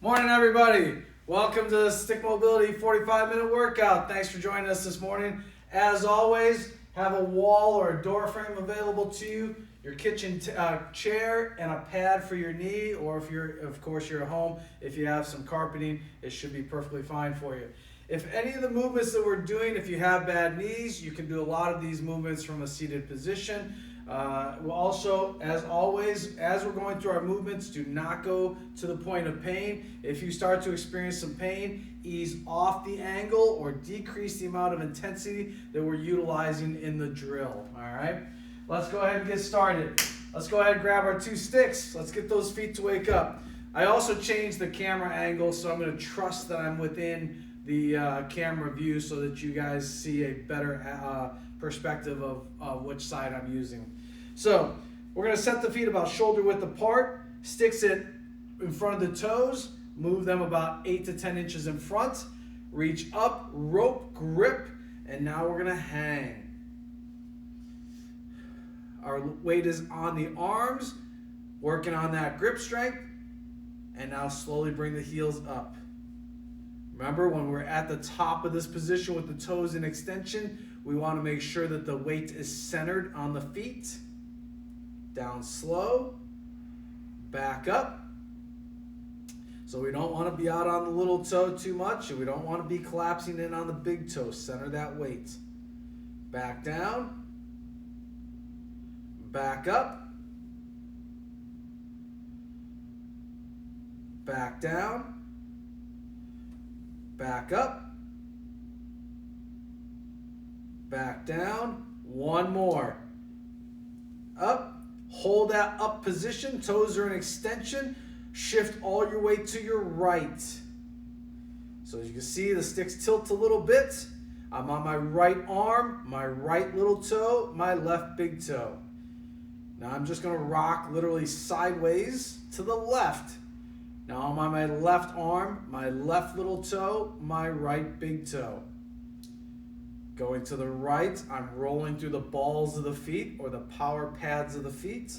Morning, everybody. Welcome to the Stick Mobility 45-minute workout. Thanks for joining us this morning. As always, have a wall or a door frame available to you, your kitchen chair, and a pad for your knee, or if you're, of course, you're at home, if you have some carpeting, it should be perfectly fine for you. If any of the movements that we're doing, if you have bad knees, you can do a lot of these movements from a seated position. We'll also, as always, as we're going through our movements, do not go to the point of pain. If you start to experience some pain, ease off the angle or decrease the amount of intensity that we're utilizing in the drill. All right, let's go ahead and get started. Let's go ahead and grab our two sticks. Let's get those feet to wake up. I also changed the camera angle, so I'm going to trust that I'm within the camera view so that you guys see a better perspective of which side I'm using. So we're going to set the feet about shoulder width apart, sticks it in front of the toes, move them about 8 to 10 inches in front, reach up, rope grip, and now we're going to hang. Our weight is on the arms, working on that grip strength, and now slowly bring the heels up. Remember, when we're at the top of this position with the toes in extension, we want to make sure that the weight is centered on the feet. Down slow, back up. So we don't want to be out on the little toe too much, and we don't want to be collapsing in on the big toe. Center that weight. Back down, back up, back down, back up, back down. One more. Up. Hold that up position. Toes are in extension. Shift all your weight to your right. So as you can see, the sticks tilt a little bit. I'm on my right arm, my right little toe, my left big toe. Now I'm just going to rock literally sideways to the left. Now I'm on my left arm, my left little toe, my right big toe. Going to the right, I'm rolling through the balls of the feet or the power pads of the feet.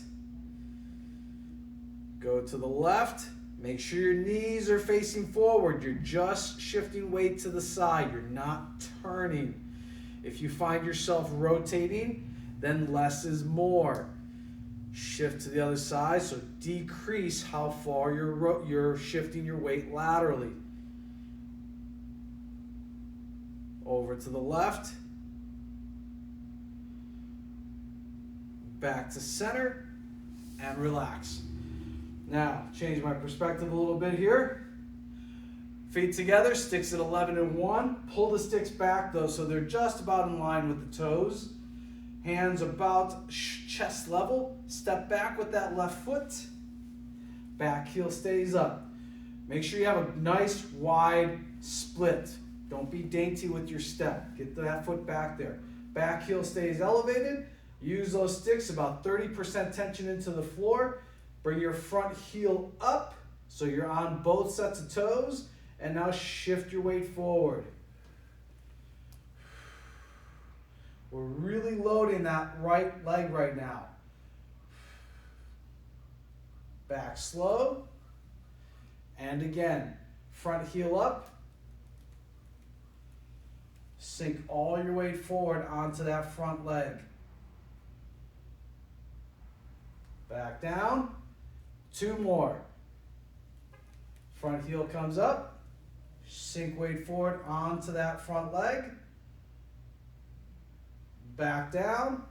Go to the left, make sure your knees are facing forward. You're just shifting weight to the side. You're not turning. If you find yourself rotating, then less is more. Shift to the other side, so decrease how far you're shifting your weight laterally. Over to the left. Back to center and relax. Now, change my perspective a little bit here. Feet together, sticks at 11 and 1. Pull the sticks back though, so they're just about in line with the toes. Hands about chest level. Step back with that left foot. Back heel stays up. Make sure you have a nice wide split. Don't be dainty with your step. Get that foot back there. Back heel stays elevated. Use those sticks about 30% tension into the floor. Bring your front heel up so you're on both sets of toes. And now shift your weight forward. We're really loading that right leg right now. Back slow. And again, front heel up. Sink all your weight forward onto that front leg. Back down. 2 more. Front heel comes up. Sink weight forward onto that front leg. Back down.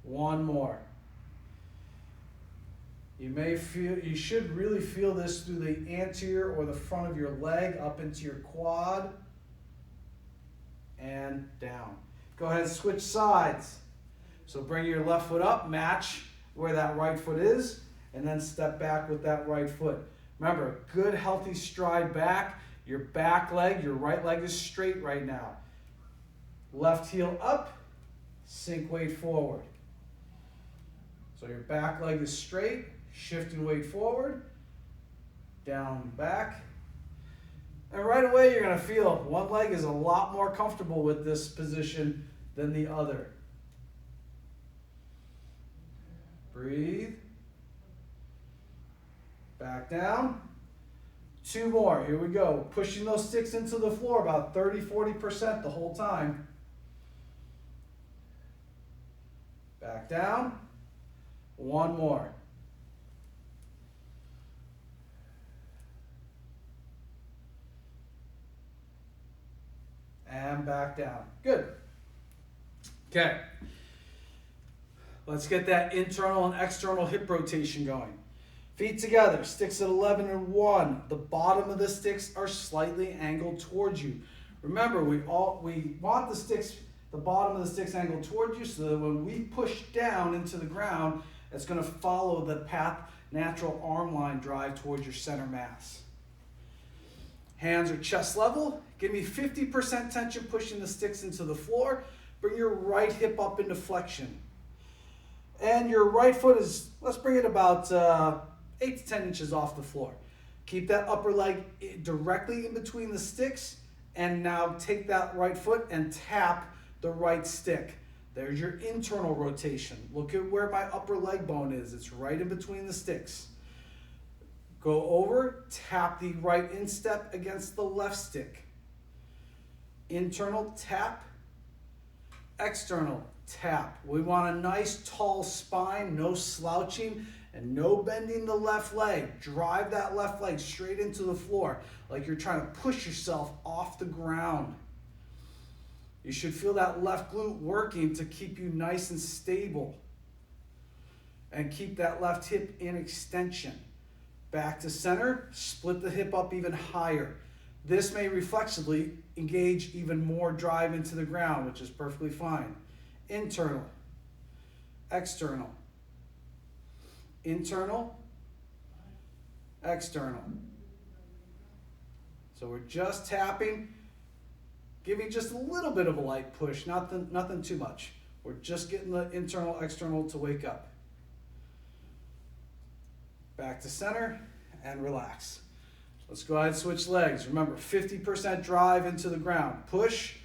1 more. You should really feel this through the anterior or the front of your leg up into your quad. And down. Go ahead and switch sides. So bring your left foot up, match where that right foot is, and then step back with that right foot. Remember, good healthy stride back. Your back leg, your right leg is straight right now. Left heel up, sink weight forward. So your back leg is straight, shifting weight forward, down, back. And right away you're going to feel one leg is a lot more comfortable with this position than the other. Breathe. Back down. 2 more. Here we go. Pushing those sticks into the floor about 30-40% the whole time. Back down. 1 more. And back down. Good. Okay. Let's get that internal and external hip rotation going. Feet together, sticks at 11 and 1. The bottom of the sticks are slightly angled towards you. Remember, we want the bottom of the sticks angled towards you so that when we push down into the ground, it's going to follow the path, natural arm line drive towards your center mass. Hands are chest level. Give me 50% tension pushing the sticks into the floor. Bring your right hip up into flexion. And your right foot is, let's bring it about 8 to 10 inches off the floor. Keep that upper leg directly in between the sticks, and now take that right foot and tap the right stick. There's your internal rotation. Look at where my upper leg bone is. It's right in between the sticks. Go over, tap the right instep against the left stick. Internal tap, external tap. We want a nice tall spine, no slouching, and no bending the left leg. Drive that left leg straight into the floor like you're trying to push yourself off the ground. You should feel that left glute working to keep you nice and stable. And keep that left hip in extension. Back to center, split the hip up even higher. This may reflexively engage even more drive into the ground, which is perfectly fine. Internal, external, internal, external. So we're just tapping, giving just a little bit of a light push, nothing too much. We're just getting the internal, external to wake up. Back to center and relax. Let's go ahead and switch legs. Remember, 50% drive into the ground. Push,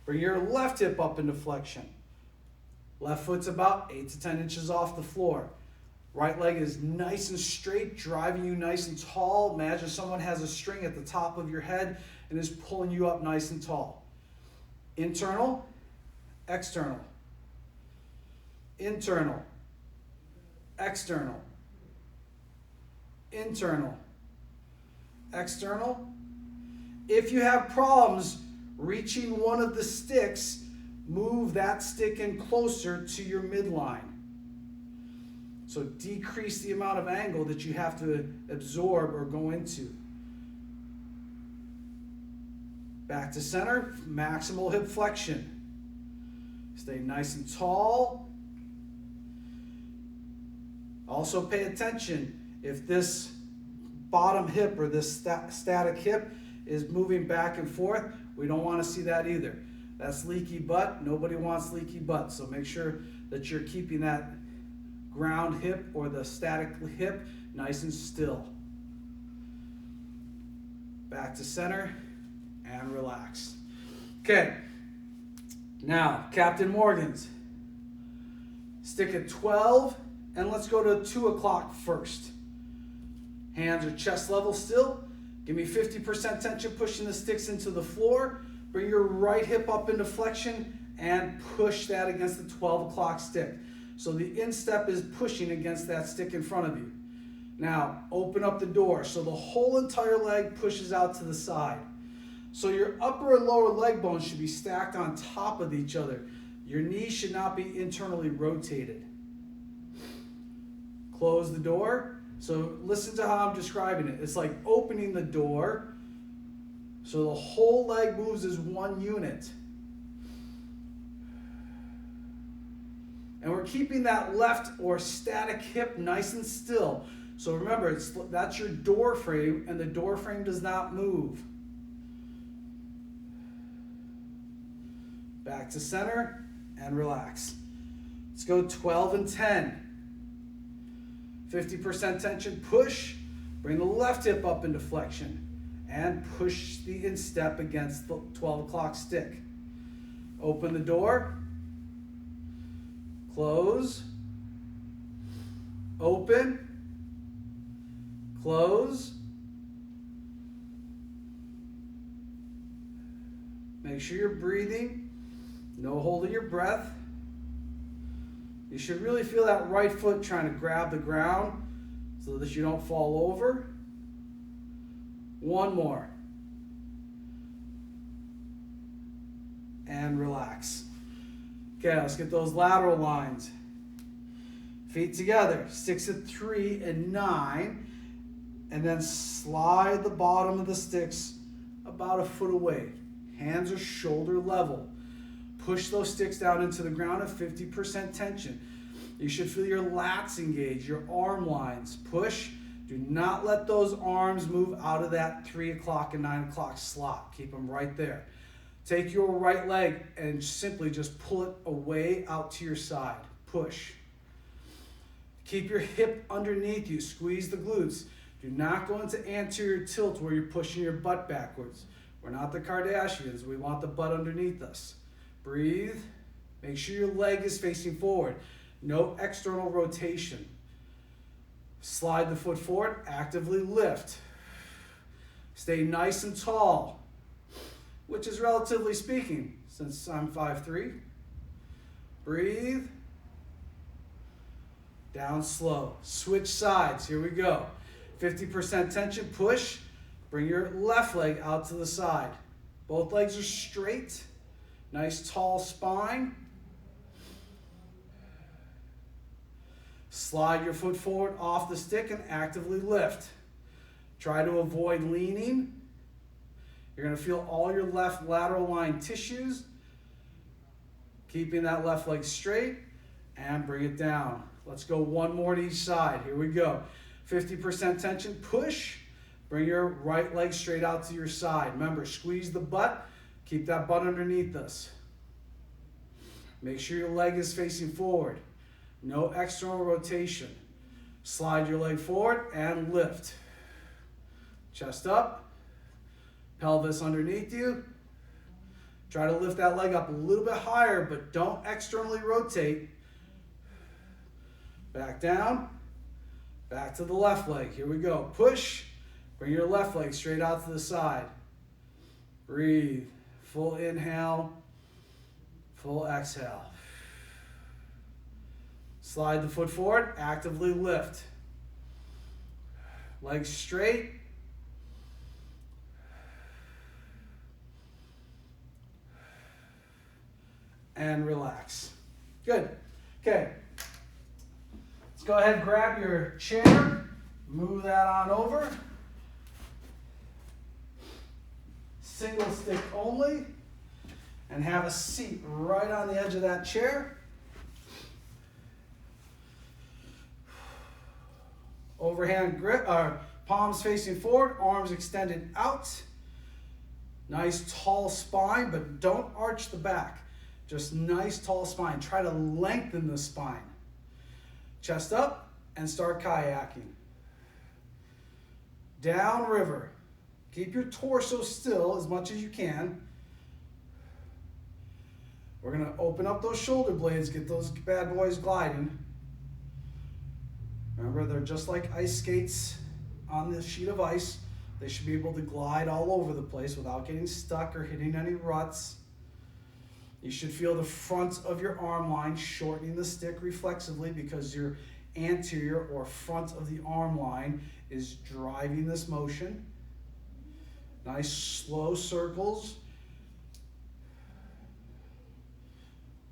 bring your left hip up into flexion. Left foot's about 8 to 10 inches off the floor. Right leg is nice and straight, driving you nice and tall. Imagine someone has a string at the top of your head and is pulling you up nice and tall. Internal, external. Internal, external. Internal, external. If you have problems reaching one of the sticks, move that stick in closer to your midline. So decrease the amount of angle that you have to absorb or go into. Back to center, maximal hip flexion. Stay nice and tall. Also pay attention if this bottom hip or this static hip is moving back and forth. We don't want to see that either. That's leaky butt. Nobody wants leaky butt. So make sure that you're keeping that ground hip or the static hip nice and still. Back to center and relax. Okay, now Captain Morgan's. Stick at 12 and let's go to 2 o'clock first. Hands are chest level still. Give me 50% tension pushing the sticks into the floor. Bring your right hip up into flexion and push that against the 12 o'clock stick. So the instep is pushing against that stick in front of you. Now, open up the door so the whole entire leg pushes out to the side. So your upper and lower leg bones should be stacked on top of each other. Your knees should not be internally rotated. Close the door. So listen to how I'm describing it. It's like opening the door so the whole leg moves as one unit. And we're keeping that left or static hip nice and still. So remember, that's your door frame, and the door frame does not move. Back to center and relax. Let's go 12 and 10. 50% tension, push, bring the left hip up into flexion, and push the instep against the 12 o'clock stick. Open the door, close, open, close, Make sure you're breathing. No holding your breath. You should really feel that right foot trying to grab the ground so that you don't fall over. One more. And relax. Okay, let's get those lateral lines. Feet together, 6 at 3 and 9. And then slide the bottom of the sticks about a foot away. Hands are shoulder level. Push those sticks down into the ground at 50% tension. You should feel your lats engage, your arm lines. Push. Do not let those arms move out of that 3 o'clock and 9 o'clock slot. Keep them right there. Take your right leg and simply just pull it away out to your side. Push. Keep your hip underneath you. Squeeze the glutes. Do not go into anterior tilt where you're pushing your butt backwards. We're not the Kardashians. We want the butt underneath us. Breathe. Make sure your leg is facing forward. No external rotation. Slide the foot forward. Actively lift. Stay nice and tall, which is relatively speaking, since I'm 5'3". Breathe. Down slow. Switch sides. Here we go. 50% tension. Push. Bring your left leg out to the side. Both legs are straight. Nice tall spine. Slide your foot forward off the stick and actively lift. Try to avoid leaning. You're going to feel all your left lateral line tissues. Keeping that left leg straight and bring it down. Let's go one more to each side. Here we go. 50% tension. Push. Bring your right leg straight out to your side. Remember, squeeze the butt. Keep that butt underneath us. Make sure your leg is facing forward. No external rotation. Slide your leg forward and lift. Chest up. Pelvis underneath you. Try to lift that leg up a little bit higher, but don't externally rotate. Back down. Back to the left leg. Here we go. Push. Bring your left leg straight out to the side. Breathe. Full inhale. Full exhale. Slide the foot forward. Actively lift. Legs straight. And relax. Good. Okay. Let's go ahead and grab your chair. Move that on over. Single stick only. And have a seat right on the edge of that chair. Overhand grip, palms facing forward, arms extended out. Nice tall spine, but don't arch the back. Just nice tall spine. Try to lengthen the spine. Chest up and start kayaking. Down river. Keep your torso still as much as you can. We're going to open up those shoulder blades, get those bad boys gliding. Remember, they're just like ice skates on this sheet of ice. They should be able to glide all over the place without getting stuck or hitting any ruts. You should feel the front of your arm line shortening the stick reflexively because your anterior or front of the arm line is driving this motion. Nice slow circles.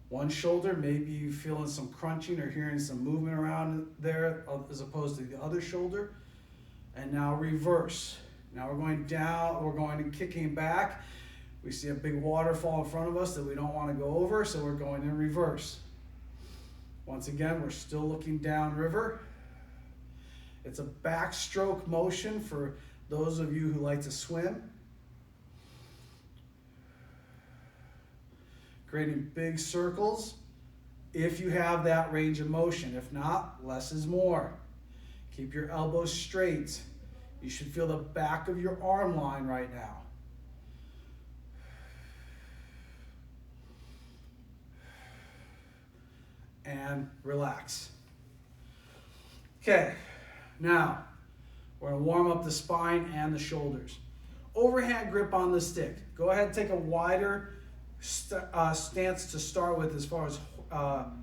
One shoulder, maybe you're feeling some crunching or hearing some movement around there as opposed to the other shoulder. And now reverse. Now we're going down, we're going and kicking back. We see a big waterfall in front of us that we don't want to go over, so we're going in reverse. Once again, we're still looking down river. It's a backstroke motion for those of you who like to swim. Creating big circles if you have that range of motion. If not, less is more. Keep your elbows straight. You should feel the back of your arm line right now. And relax. Okay, now we're going to warm up the spine and the shoulders. overhand grip on the stick. Go ahead and take a wider stance to start with as far as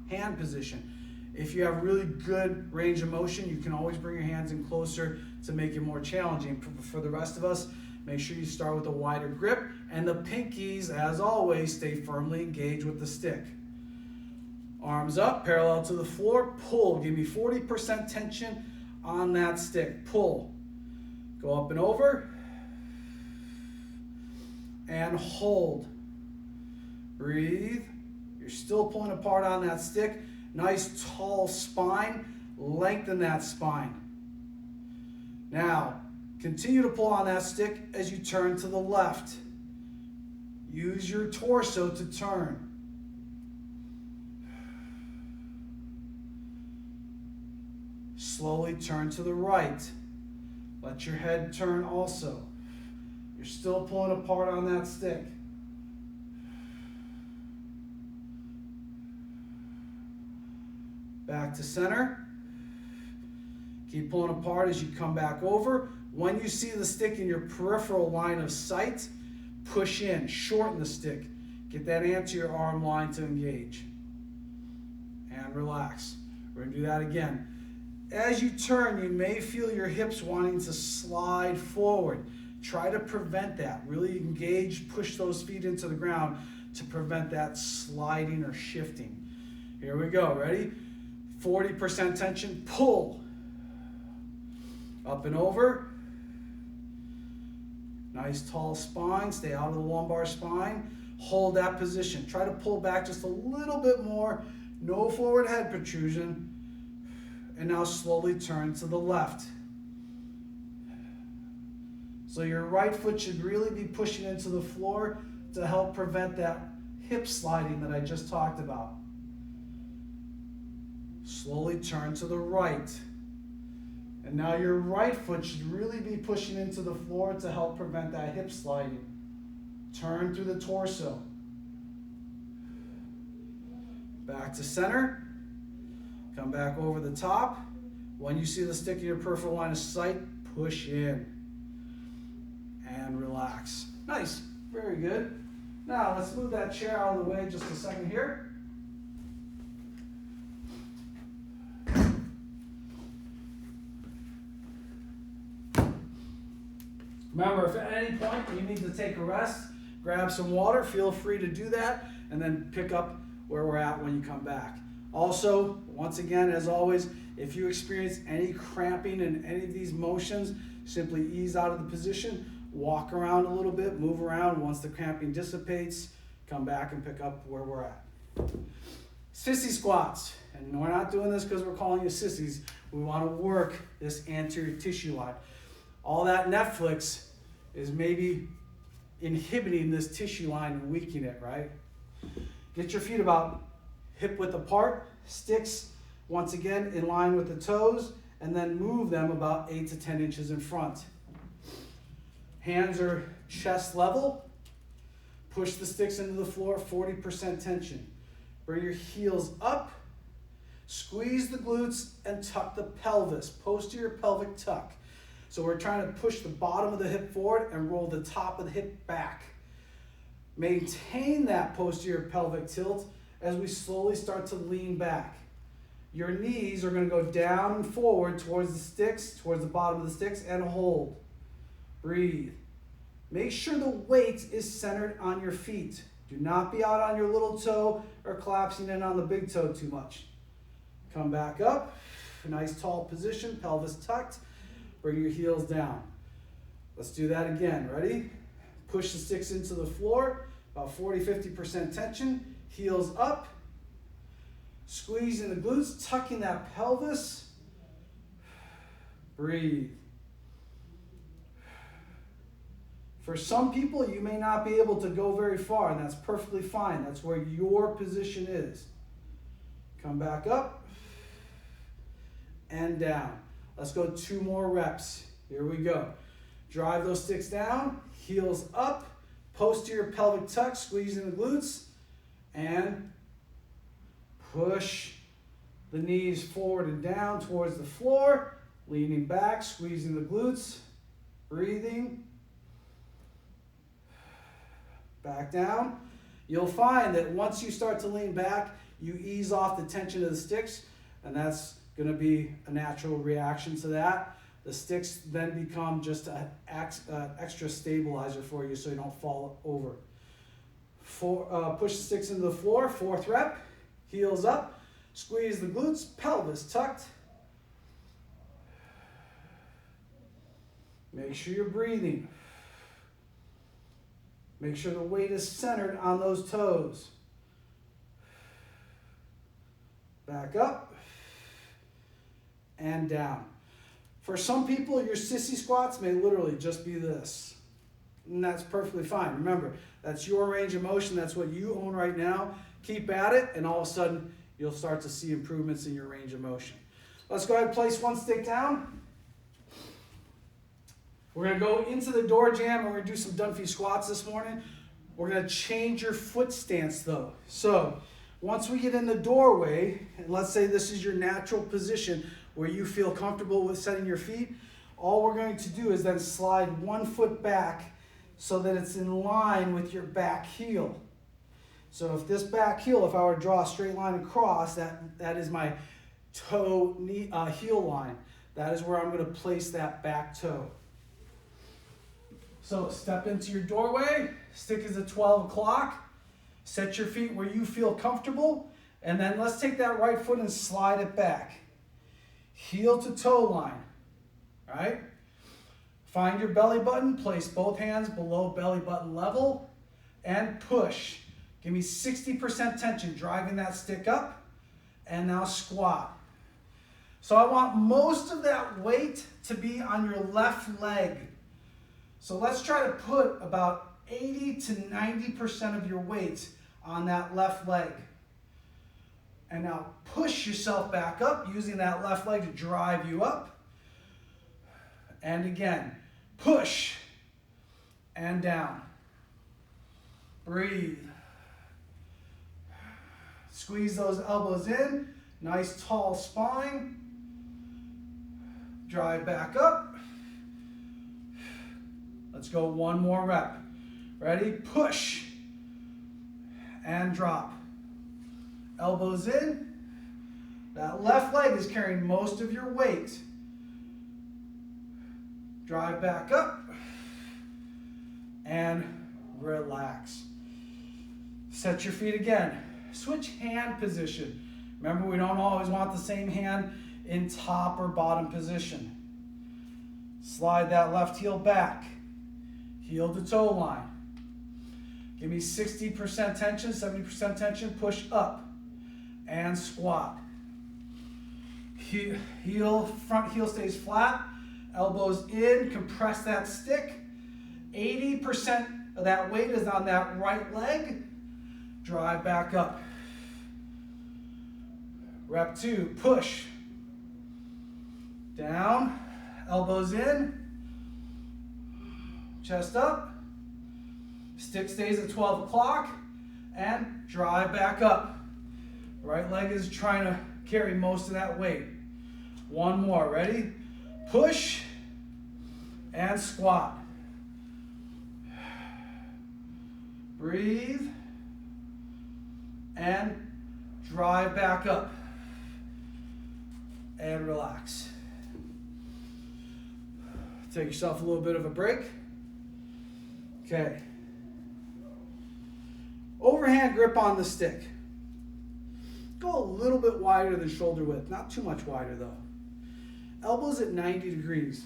hand position. If you have really good range of motion, you can always bring your hands in closer to make it more challenging. For the rest of us, make sure you start with a wider grip, and the pinkies, as always, stay firmly engaged with the stick. Arms up, parallel to the floor, pull. Give me 40% tension on that stick. Pull. Go up and over, and hold. Breathe. You're still pulling apart on that stick. Nice tall spine. Lengthen that spine. Now, continue to pull on that stick as you turn to the left. Use your torso to turn. Slowly turn to the right. Let your head turn also. You're still pulling apart on that stick. Back to center. Keep pulling apart as you come back over. When you see the stick in your peripheral line of sight, push in, shorten the stick. Get that anterior arm line to engage. And relax. We're going to do that again. As you turn, you may feel your hips wanting to slide forward. Try to prevent that. Really engage, push those feet into the ground to prevent that sliding or shifting. Here we go. Ready? 40% tension. Pull. Up and over. Nice tall spine. Stay out of the lumbar spine. Hold that position. Try to pull back just a little bit more. No forward head protrusion. And now slowly turn to the left. So your right foot should really be pushing into the floor to help prevent that hip sliding that I just talked about. Slowly turn to the right. And now your right foot should really be pushing into the floor to help prevent that hip sliding. Turn through the torso. Back to center. Come back over the top. When you see the stick in your peripheral line of sight, push in. And relax. Nice. Very good. Now let's move that chair out of the way just a second here. Remember, if at any point you need to take a rest, grab some water, feel free to do that, and then pick up where we're at when you come back. Also, once again, as always, if you experience any cramping in any of these motions, simply ease out of the position, walk around a little bit, move around. Once the cramping dissipates, come back and pick up where we're at. Sissy squats. And we're not doing this because we're calling you sissies. We want to work this anterior tissue line. All that Netflix is maybe inhibiting this tissue line and weakening it, right? Get your feet about hip width apart, sticks once again in line with the toes, and then move them about 8 to 10 inches in front. Hands are chest level. Push the sticks into the floor, 40% tension. Bring your heels up. Squeeze the glutes and tuck the pelvis, posterior pelvic tuck. So we're trying to push the bottom of the hip forward and roll the top of the hip back. Maintain that posterior pelvic tilt as we slowly start to lean back. Your knees are going to go down and forward towards the sticks, towards the bottom of the sticks, and hold. Breathe. Make sure the weight is centered on your feet. Do not be out on your little toe or collapsing in on the big toe too much. Come back up. A nice tall position, pelvis tucked. Bring your heels down. Let's do that again. Ready? Push the sticks into the floor, about 40-50% tension. Heels up. Squeezing the glutes, tucking that pelvis. Breathe. For some people, you may not be able to go very far, and that's perfectly fine. That's where your position is. Come back up and down. Let's go 2 more reps. Here we go. Drive those sticks down, heels up, posterior pelvic tuck, squeezing the glutes, and push the knees forward and down towards the floor, leaning back, squeezing the glutes, breathing. back down. You'll find that once you start to lean back, you ease off the tension of the sticks, and that's going to be a natural reaction to that. The sticks then become just an extra stabilizer for you so you don't fall over. Push the sticks into the floor, 4th rep, heels up, squeeze the glutes, pelvis tucked. Make sure you're breathing. Make sure the weight is centered on those toes. Back up and down. For some people, your sissy squats may literally just be this. And that's perfectly fine. Remember, that's your range of motion. That's what you own right now. Keep at it, and all of a sudden, you'll start to see improvements in your range of motion. Let's go ahead and place one stick down. We're going to go into the door jam, and we're going to do some Dunphy squats this morning. We're going to change your foot stance, though. So once we get in the doorway, and let's say this is your natural position where you feel comfortable with setting your feet, all we're going to do is then slide one foot back so that it's in line with your back heel. So if this back heel, if I were to draw a straight line across, that is my toe heel line. That is where I'm going to place that back toe. So step into your doorway, stick is at 12 o'clock, set your feet where you feel comfortable, and then let's take that right foot and slide it back. Heel to toe line, all right? Find your belly button, place both hands below belly button level, and push. Give me 60% tension, driving that stick up, and now squat. So I want most of that weight to be on your left leg. So let's try to put about 80 to 90% of your weight on that left leg. And now push yourself back up using that left leg to drive you up. And again, push and down. Breathe. Squeeze those elbows in. Nice tall spine. Drive back up. Let's go one more rep. Ready? Push and drop. Elbows in. That left leg is carrying most of your weight. Drive back up and relax. Set your feet again. Switch hand position. Remember, we don't always want the same hand in top or bottom position. Slide that left heel back. Heel to toe line. Give me 60% tension, 70% tension, push up and squat. Front heel stays flat, elbows in, compress that stick. 80% of that weight is on that right leg. Drive back up. Rep 2, push. Down, elbows in, chest up. Stick stays at 12 o'clock and drive back up. Right leg is trying to carry most of that weight. One more, ready? Push and squat. Breathe and drive back up and relax. Take yourself a little bit of a break. Okay. Overhand grip on the stick. Go a little bit wider than shoulder width, not too much wider though. Elbows at 90 degrees.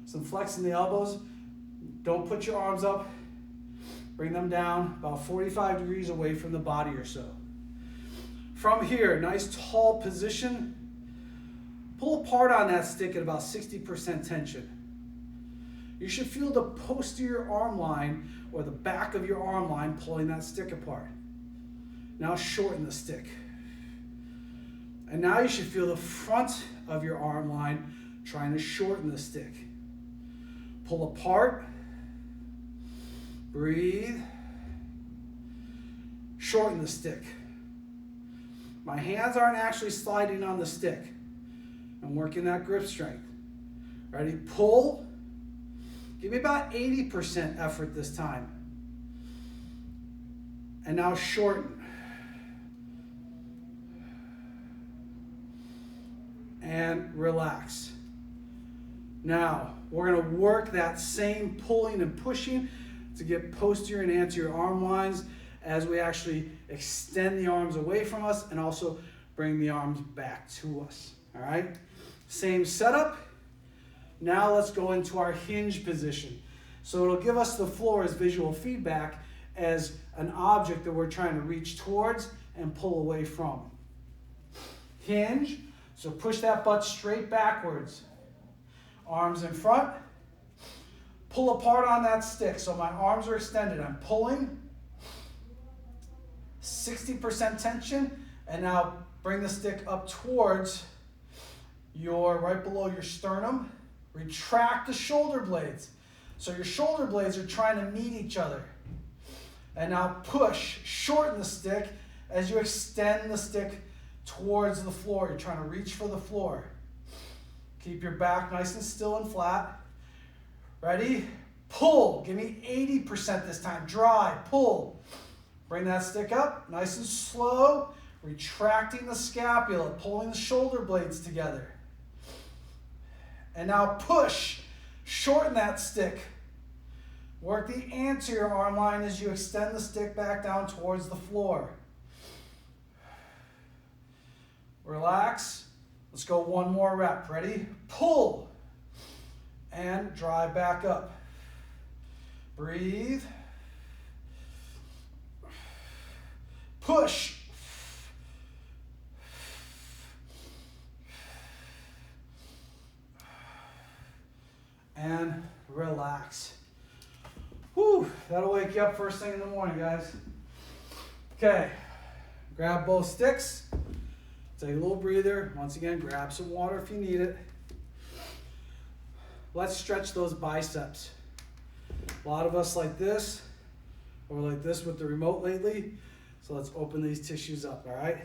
Some flex in the elbows. Don't put your arms up. Bring them down about 45 degrees away from the body or so. From here, nice tall position. Pull apart on that stick at about 60% tension. You should feel the posterior arm line or the back of your arm line pulling that stick apart. Now shorten the stick. And now you should feel the front of your arm line trying to shorten the stick. Pull apart. Breathe. Shorten the stick. My hands aren't actually sliding on the stick. I'm working that grip strength. Ready? Pull. Give me about 80% effort this time. And now shorten. And relax. Now, we're going to work that same pulling and pushing to get posterior and anterior arm lines as we actually extend the arms away from us and also bring the arms back to us. All right? Same setup. Now let's go into our hinge position. So it'll give us the floor as visual feedback as an object that we're trying to reach towards and pull away from. Hinge. So push that butt straight backwards. Arms in front. Pull apart on that stick. So my arms are extended. I'm pulling. 60% tension. And now bring the stick up towards right below your sternum. Retract the shoulder blades. So your shoulder blades are trying to meet each other. And now push, shorten the stick as you extend the stick towards the floor. You're trying to reach for the floor. Keep your back nice and still and flat. Ready? Pull. Give me 80% this time. Drive. Pull. Bring that stick up. Nice and slow. Retracting the scapula. Pulling the shoulder blades together. And now push. Shorten that stick. Work the anterior arm line as you extend the stick back down towards the floor. Relax. Let's go one more rep. Ready? Pull. And drive back up. Breathe. Push. And relax. Whew, that'll wake you up first thing in the morning, guys. Okay, grab both sticks. Take a little breather. Once again, grab some water if you need it. Let's stretch those biceps. A lot of us like this, or like this with the remote lately. So let's open these tissues up, all right?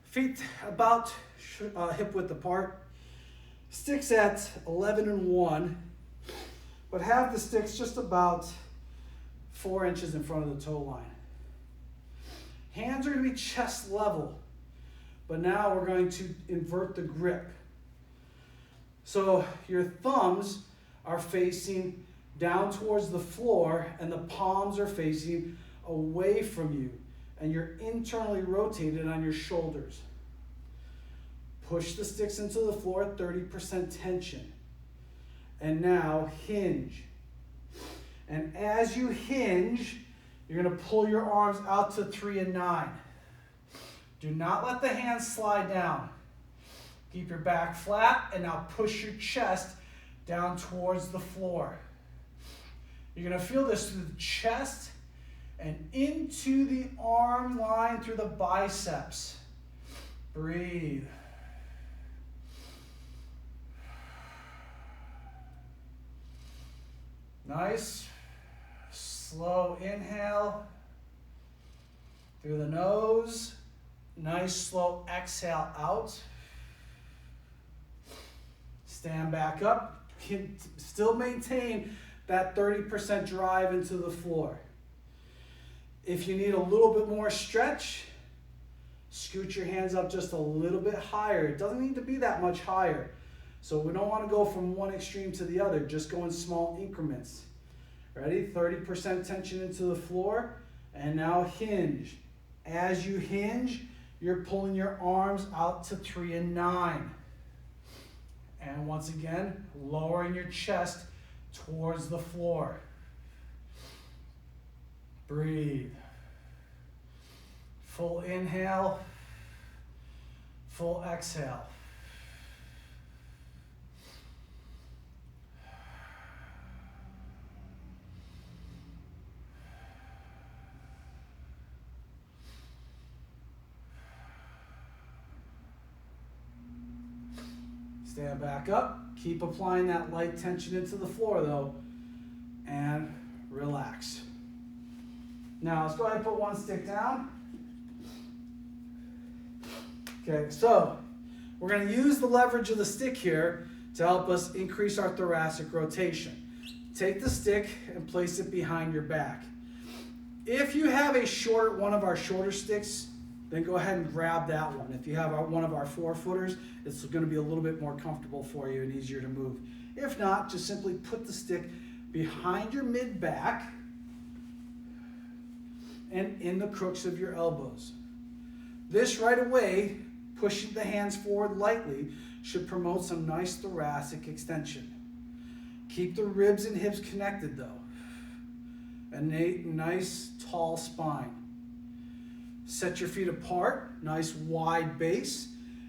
Feet about hip width apart. Sticks at 11 and 1, but have the sticks just about 4 inches in front of the toe line. Hands are going to be chest level, but now we're going to invert the grip. So your thumbs are facing down towards the floor and the palms are facing away from you, and you're internally rotated on your shoulders. Push the sticks into the floor at 30% tension. And now hinge. And as you hinge, you're going to pull your arms out to 3 and 9. Do not let the hands slide down. Keep your back flat, and now push your chest down towards the floor. You're going to feel this through the chest and into the arm line through the biceps. Breathe. Nice, slow inhale through the nose. Nice, slow exhale out. Stand back up. Still maintain that 30% drive into the floor. If you need a little bit more stretch, scoot your hands up just a little bit higher. It doesn't need to be that much higher. So we don't want to go from one extreme to the other, just go in small increments. Ready? 30% tension into the floor, and now hinge. As you hinge, you're pulling your arms out to 3 and 9. And once again, lowering your chest towards the floor. Breathe. Full inhale, full exhale. Stand back up. Keep applying that light tension into the floor though, and relax. Now let's go ahead and put one stick down. Okay, so we're going to use the leverage of the stick here to help us increase our thoracic rotation. Take the stick and place it behind your back. If you have one of our shorter sticks, then go ahead and grab that one. If you have one of our 4-footers, it's going to be a little bit more comfortable for you and easier to move. If not, just simply put the stick behind your mid-back and in the crooks of your elbows. This right away, pushing the hands forward lightly, should promote some nice thoracic extension. Keep the ribs and hips connected though. A nice tall spine. Set your feet apart, nice wide base,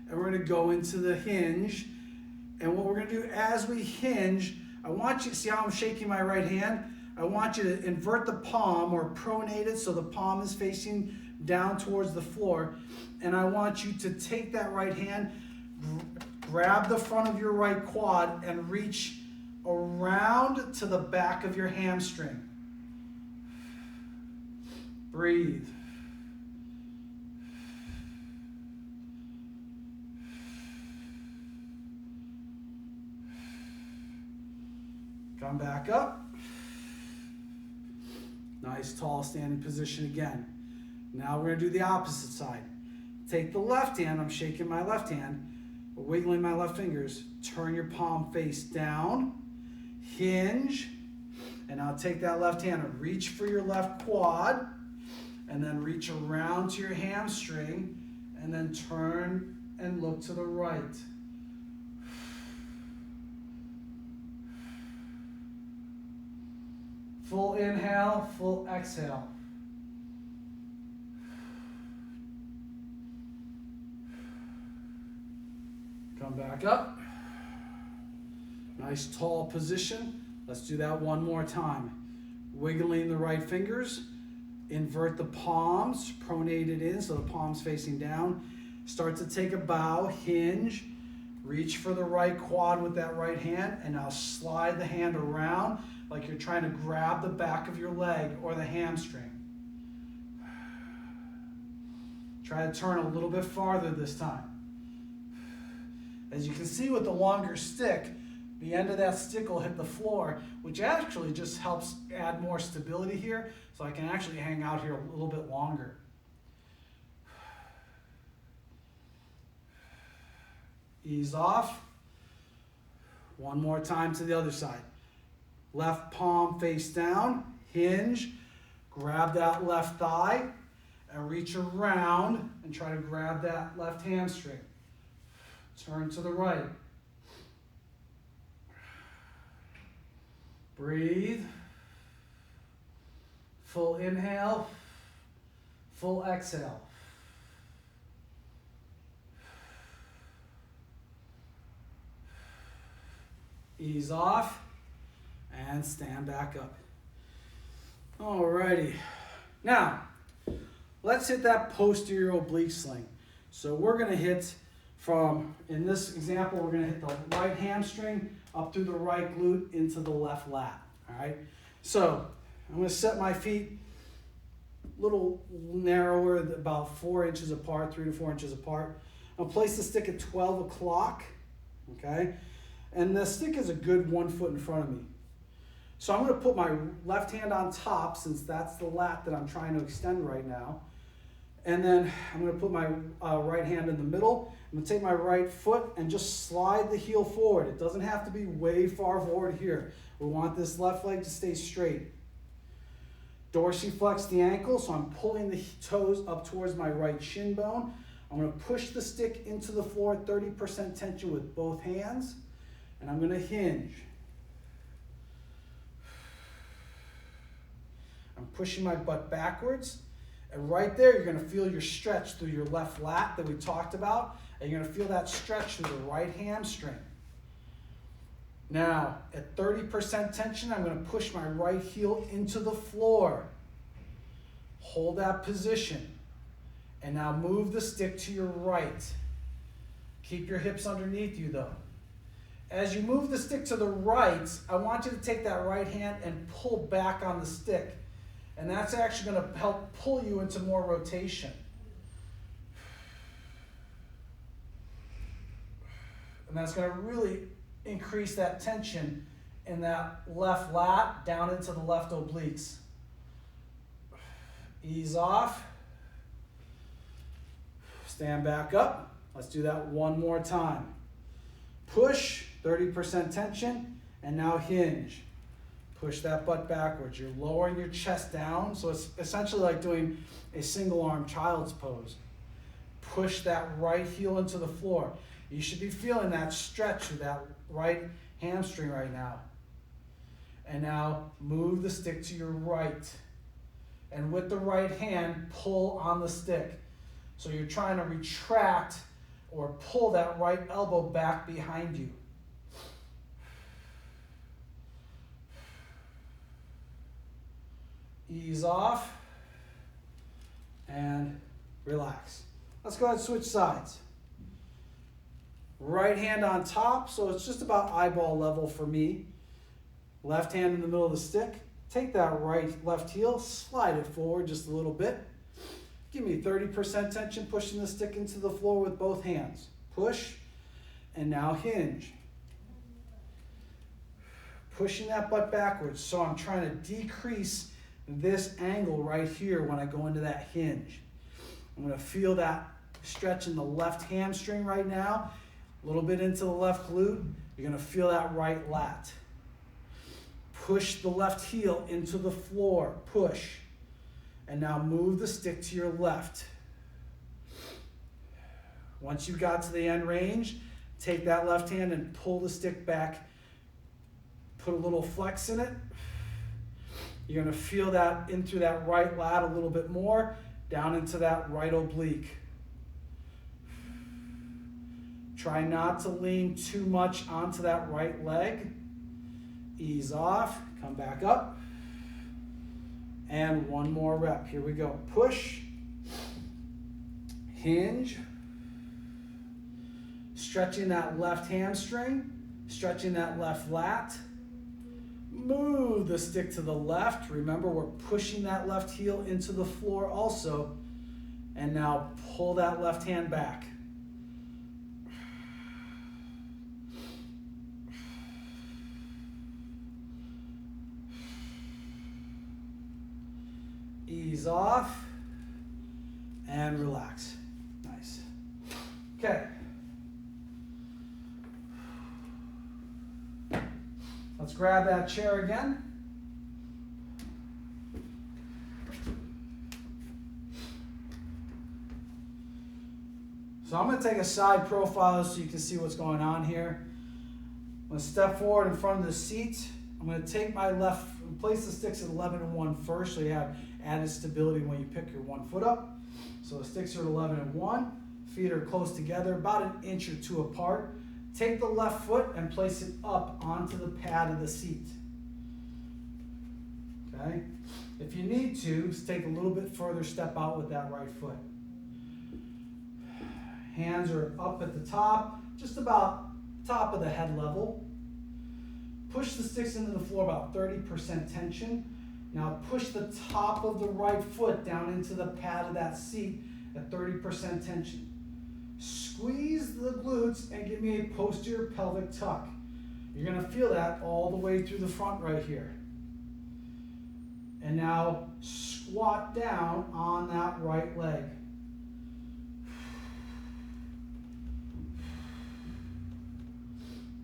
and we're going to go into the hinge. And what we're going to do as we hinge, I want you to see how I'm shaking my right hand. I want you to invert the palm or pronate it so the palm is facing down towards the floor. And I want you to take that right hand, grab the front of your right quad, and reach around to the back of your hamstring. Breathe. Come back up. Nice tall standing position again. Now we're going to do the opposite side. Take the left hand, I'm shaking my left hand, wiggling my left fingers. Turn your palm face down, hinge, and now take that left hand and reach for your left quad, and then reach around to your hamstring, and then turn and look to the right. Full inhale, full exhale. Come back up. Nice tall position. Let's do that one more time. Wiggling the right fingers. Invert the palms, pronate it in so the palm's facing down. Start to take a bow, hinge. Reach for the right quad with that right hand, and now slide the hand around like you're trying to grab the back of your leg or the hamstring. Try to turn a little bit farther this time. As you can see with the longer stick, the end of that stick will hit the floor, which actually just helps add more stability here, so I can actually hang out here a little bit longer. Ease off. One more time to the other side. Left palm face down, hinge, grab that left thigh, and reach around and try to grab that left hamstring. Turn to the right. Breathe. Full inhale, full exhale. Ease off and stand back up. Alrighty. Now, let's hit that posterior oblique sling. So we're going to hit from, in this example, we're going to hit the right hamstring up through the right glute into the left lat. Alright? So, I'm going to set my feet a little narrower, about 4 inches apart, 3 to 4 inches apart. I'll place the stick at 12 o'clock. Okay? And the stick is a good 1 foot in front of me. So I'm going to put my left hand on top, since that's the lat that I'm trying to extend right now. And then I'm going to put my right hand in the middle. I'm going to take my right foot and just slide the heel forward. It doesn't have to be way far forward here. We want this left leg to stay straight. Dorsiflex the ankle, so I'm pulling the toes up towards my right shin bone. I'm going to push the stick into the floor, 30% tension with both hands. And I'm going to hinge. I'm pushing my butt backwards. And right there, you're going to feel your stretch through your left lat that we talked about. And you're going to feel that stretch through the right hamstring. Now, at 30% tension, I'm going to push my right heel into the floor. Hold that position. And now move the stick to your right. Keep your hips underneath you, though. As you move the stick to the right, I want you to take that right hand and pull back on the stick. And that's actually going to help pull you into more rotation. And that's going to really increase that tension in that left lat down into the left obliques. Ease off. Stand back up. Let's do that one more time. Push, 30% tension, and now hinge. Push that butt backwards. You're lowering your chest down, so it's essentially like doing a single arm child's pose. Push that right heel into the floor. You should be feeling that stretch of that right hamstring right now. And now move the stick to your right. And with the right hand, pull on the stick. So you're trying to retract or pull that right elbow back behind you. Ease off and relax. Let's go ahead and switch sides. Right hand on top, so it's just about eyeball level for me. Left hand in the middle of the stick. Take that left heel, slide it forward just a little bit. Give me 30% tension, pushing the stick into the floor with both hands. Push, and now hinge. Pushing that butt backwards, so I'm trying to decrease this angle right here when I go into that hinge. I'm going to feel that stretch in the left hamstring right now, a little bit into the left glute. You're going to feel that right lat. Push the left heel into the floor, push. And now move the stick to your left. Once you got to the end range, take that left hand and pull the stick back. Put a little flex in it. You're going to feel that in through that right lat a little bit more, down into that right oblique. Try not to lean too much onto that right leg. Ease off, come back up. And one more rep. Here we go. Push, hinge, stretching that left hamstring, stretching that left lat. Move the stick to the left. Remember, we're pushing that left heel into the floor also. And now pull that left hand back. Ease off and relax. Nice. Okay. Let's grab that chair again. So I'm going to take a side profile so you can see what's going on here. I'm going to step forward in front of the seat. I'm going to take my left, place the sticks at 11 and 1 first, so you have added stability when you pick your one foot up. So the sticks are at 11 and 1. Feet are close together, about an inch or two apart. Take the left foot and place it up onto the pad of the seat. Okay? If you need to, just take a little bit further step out with that right foot. Hands are up at the top, just about top of the head level. Push the sticks into the floor, about 30% tension. Now push the top of the right foot down into the pad of that seat at 30% tension. Squeeze the glutes and give me a posterior pelvic tuck. You're going to feel that all the way through the front right here. And now squat down on that right leg.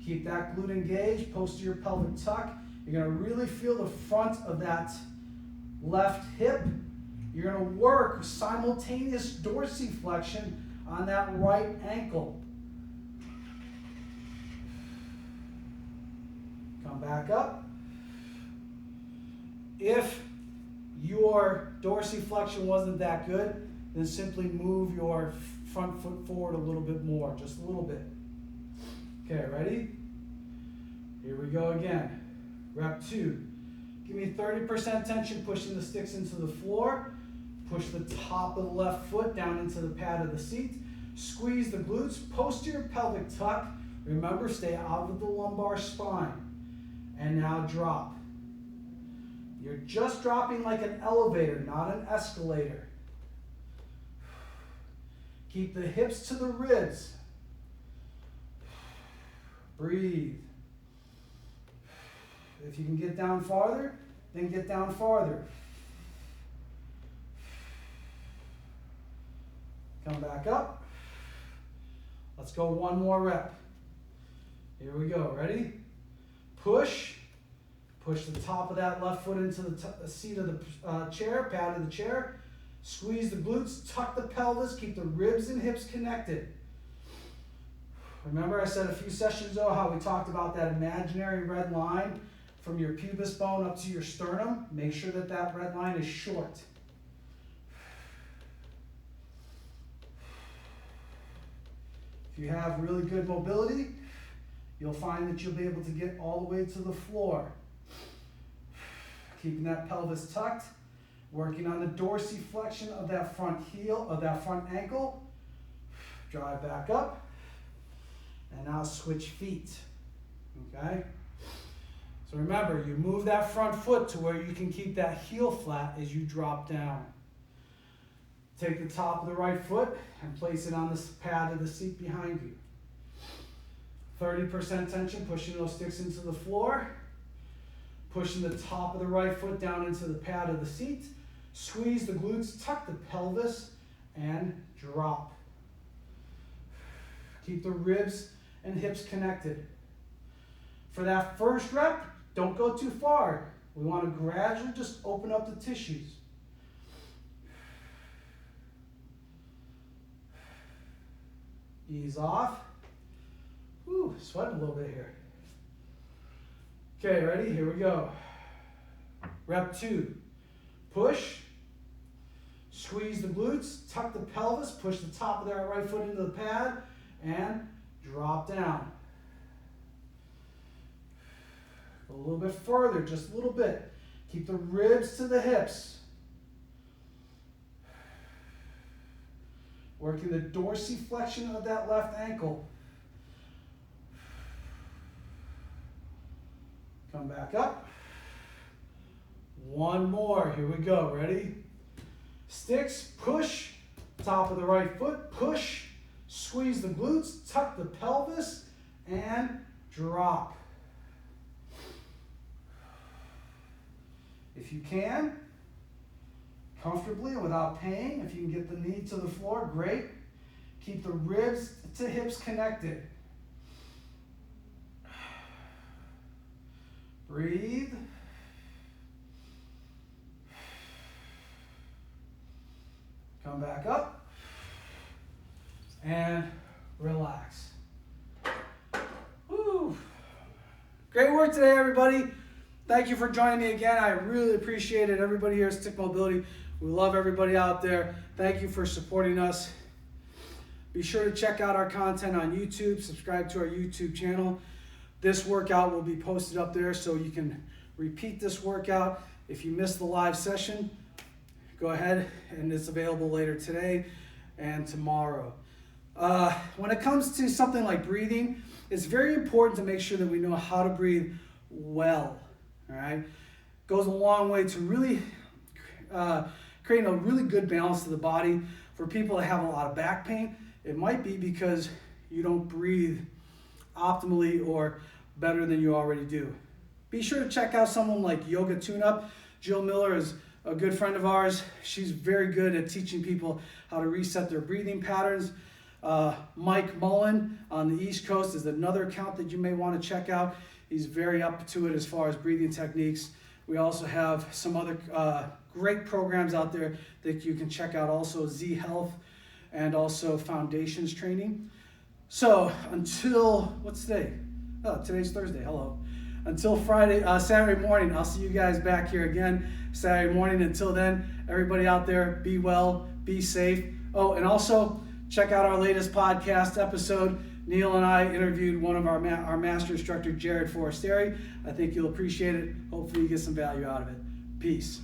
Keep that glute engaged, posterior pelvic tuck. You're going to really feel the front of that left hip. You're going to work simultaneous dorsiflexion on that right ankle. Come back up. If your dorsiflexion wasn't that good, then simply move your front foot forward a little bit more, just a little bit. Okay, ready? Here we go again. Rep 2. Give me 30% tension, pushing the sticks into the floor. Push the top of the left foot down into the pad of the seat. Squeeze the glutes, posterior pelvic tuck. Remember, stay out of the lumbar spine. And now drop. You're just dropping like an elevator, not an escalator. Keep the hips to the ribs. Breathe. If you can get down farther, then get down farther. Come back up. Let's go one more rep. Here we go. Ready? Push. Push the top of that left foot into the seat of the chair, pad of the chair. Squeeze the glutes, tuck the pelvis, keep the ribs and hips connected. Remember I said a few sessions ago how we talked about that imaginary red line from your pubis bone up to your sternum. Make sure that that red line is short. If you have really good mobility, you'll find that you'll be able to get all the way to the floor. Keeping that pelvis tucked, working on the dorsiflexion of that front heel, of that front ankle. Drive back up. And now switch feet. Okay? So remember, you move that front foot to where you can keep that heel flat as you drop down. Take the top of the right foot and place it on the pad of the seat behind you. 30% tension, pushing those sticks into the floor. Pushing the top of the right foot down into the pad of the seat. Squeeze the glutes, tuck the pelvis, and drop. Keep the ribs and hips connected. For that first rep, don't go too far. We want to gradually just open up the tissues. Ease off. Whew, sweating a little bit here. Okay, ready? Here we go. Rep 2. Push. Squeeze the glutes, tuck the pelvis, push the top of that right foot into the pad, and drop down. Go a little bit further, just a little bit. Keep the ribs to the hips. Working the dorsiflexion of that left ankle. Come back up. One more. Here we go. Ready? Sticks, push. Top of the right foot, push. Squeeze the glutes, tuck the pelvis, and drop. If you can, comfortably and without pain, if you can get the knee to the floor, great. Keep the ribs to hips connected. Breathe. Come back up. And relax. Woo. Great work today, everybody. Thank you for joining me again. I really appreciate it. Everybody here at Stick Mobility. We love everybody out there. Thank you for supporting us. Be sure to check out our content on YouTube. Subscribe to our YouTube channel. This workout will be posted up there so you can repeat this workout. If you missed the live session, go ahead, and it's available later today and tomorrow. When it comes to something like breathing, it's very important to make sure that we know how to breathe well. All right, goes a long way to really creating a really good balance to the body. For people that have a lot of back pain, it might be because you don't breathe optimally or better than you already do. Be sure to check out someone like Yoga Tune-Up. Jill Miller is a good friend of ours. She's very good at teaching people how to reset their breathing patterns. Mike Mullen on the East Coast is another account that you may want to check out. He's very up to it as far as breathing techniques. We also have some other great programs out there that you can check out, also Z Health and also Foundations Training. So until, what's today? Oh, today's Thursday, hello. Until Saturday morning, I'll see you guys back here again Saturday morning. Until then, everybody out there, be well, be safe. Oh, and also check out our latest podcast episode. Neil and I interviewed one of our master instructor, Jared Forestieri. I think you'll appreciate it. Hopefully you get some value out of it. Peace.